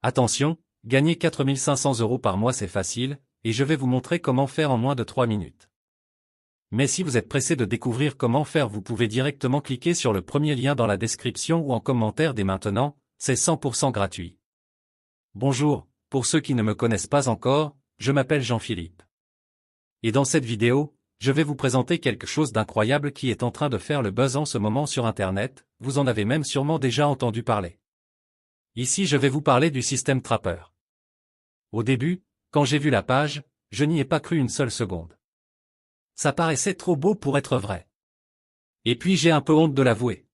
Attention, gagner 4500 € par mois c'est facile, et je vais vous montrer comment faire en moins de 3 minutes. Mais si vous êtes pressé de découvrir comment faire, vous pouvez directement cliquer sur le premier lien dans la description ou en commentaire dès maintenant, c'est 100% gratuit. Bonjour, pour ceux qui ne me connaissent pas encore, je m'appelle Jean-Philippe. Et dans cette vidéo, je vais vous présenter quelque chose d'incroyable qui est en train de faire le buzz en ce moment sur Internet, vous en avez même sûrement déjà entendu parler. Ici je vais vous parler du système Trapper. Au début, quand j'ai vu la page, je n'y ai pas cru une seule seconde. Ça paraissait trop beau pour être vrai. Et puis j'ai un peu honte de l'avouer.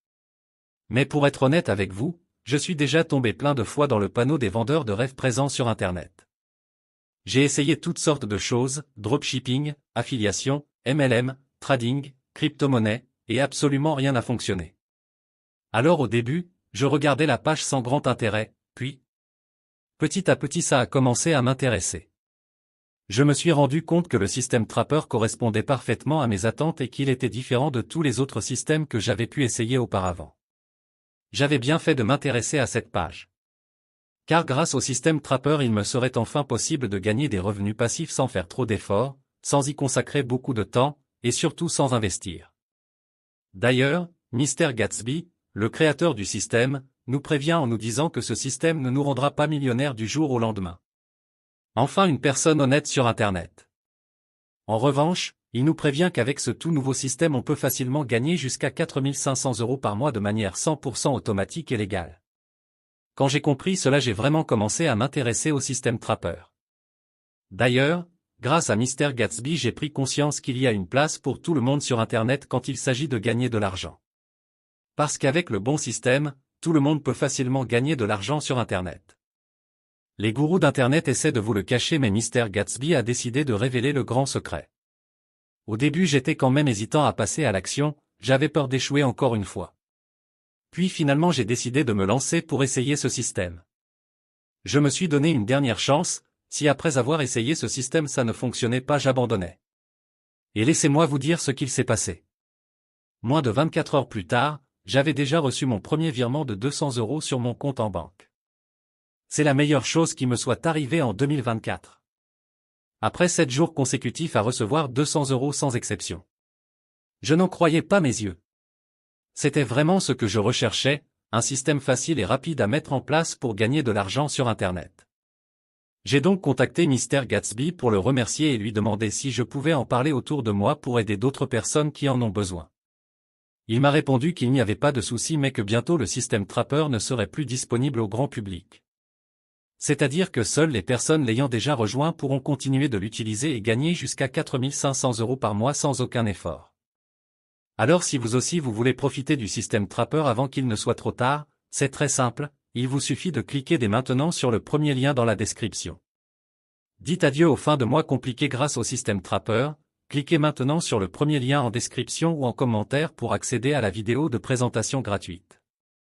Mais pour être honnête avec vous, je suis déjà tombé plein de fois dans le panneau des vendeurs de rêves présents sur Internet. J'ai essayé toutes sortes de choses, dropshipping, affiliation, MLM, trading, crypto-monnaie, et absolument rien n'a fonctionné. Alors au début, je regardais la page sans grand intérêt, puis, petit à petit ça a commencé à m'intéresser. Je me suis rendu compte que le système Trapper correspondait parfaitement à mes attentes et qu'il était différent de tous les autres systèmes que j'avais pu essayer auparavant. J'avais bien fait de m'intéresser à cette page. Car grâce au système Trapper il me serait enfin possible de gagner des revenus passifs sans faire trop d'efforts, sans y consacrer beaucoup de temps, et surtout sans investir. D'ailleurs, Mr. Gatsby, le créateur du système, nous prévient en nous disant que ce système ne nous rendra pas millionnaires du jour au lendemain. Enfin une personne honnête sur Internet. En revanche, il nous prévient qu'avec ce tout nouveau système on peut facilement gagner jusqu'à 4500 € par mois de manière 100% automatique et légale. Quand j'ai compris cela, j'ai vraiment commencé à m'intéresser au système Trapper. D'ailleurs, grâce à Mr. Gatsby, j'ai pris conscience qu'il y a une place pour tout le monde sur Internet quand il s'agit de gagner de l'argent. Parce qu'avec le bon système, tout le monde peut facilement gagner de l'argent sur Internet. Les gourous d'Internet essaient de vous le cacher, mais Mr. Gatsby a décidé de révéler le grand secret. Au début j'étais quand même hésitant à passer à l'action, j'avais peur d'échouer encore une fois. Puis finalement j'ai décidé de me lancer pour essayer ce système. Je me suis donné une dernière chance, si après avoir essayé ce système ça ne fonctionnait pas, j'abandonnais. Et laissez-moi vous dire ce qu'il s'est passé. Moins de 24 heures plus tard, j'avais déjà reçu mon premier virement de 200 € sur mon compte en banque. C'est la meilleure chose qui me soit arrivée en 2024. Après 7 jours consécutifs à recevoir 200 € sans exception. Je n'en croyais pas mes yeux. C'était vraiment ce que je recherchais, un système facile et rapide à mettre en place pour gagner de l'argent sur Internet. J'ai donc contacté Mr. Gatsby pour le remercier et lui demander si je pouvais en parler autour de moi pour aider d'autres personnes qui en ont besoin. Il m'a répondu qu'il n'y avait pas de souci mais que bientôt le système Trapper ne serait plus disponible au grand public. C'est-à-dire que seules les personnes l'ayant déjà rejoint pourront continuer de l'utiliser et gagner jusqu'à 4500 € par mois sans aucun effort. Alors si vous aussi vous voulez profiter du système Trapper avant qu'il ne soit trop tard, c'est très simple, il vous suffit de cliquer dès maintenant sur le premier lien dans la description. Dites adieu aux fins de mois compliquées grâce au système Trapper, cliquez maintenant sur le premier lien en description ou en commentaire pour accéder à la vidéo de présentation gratuite.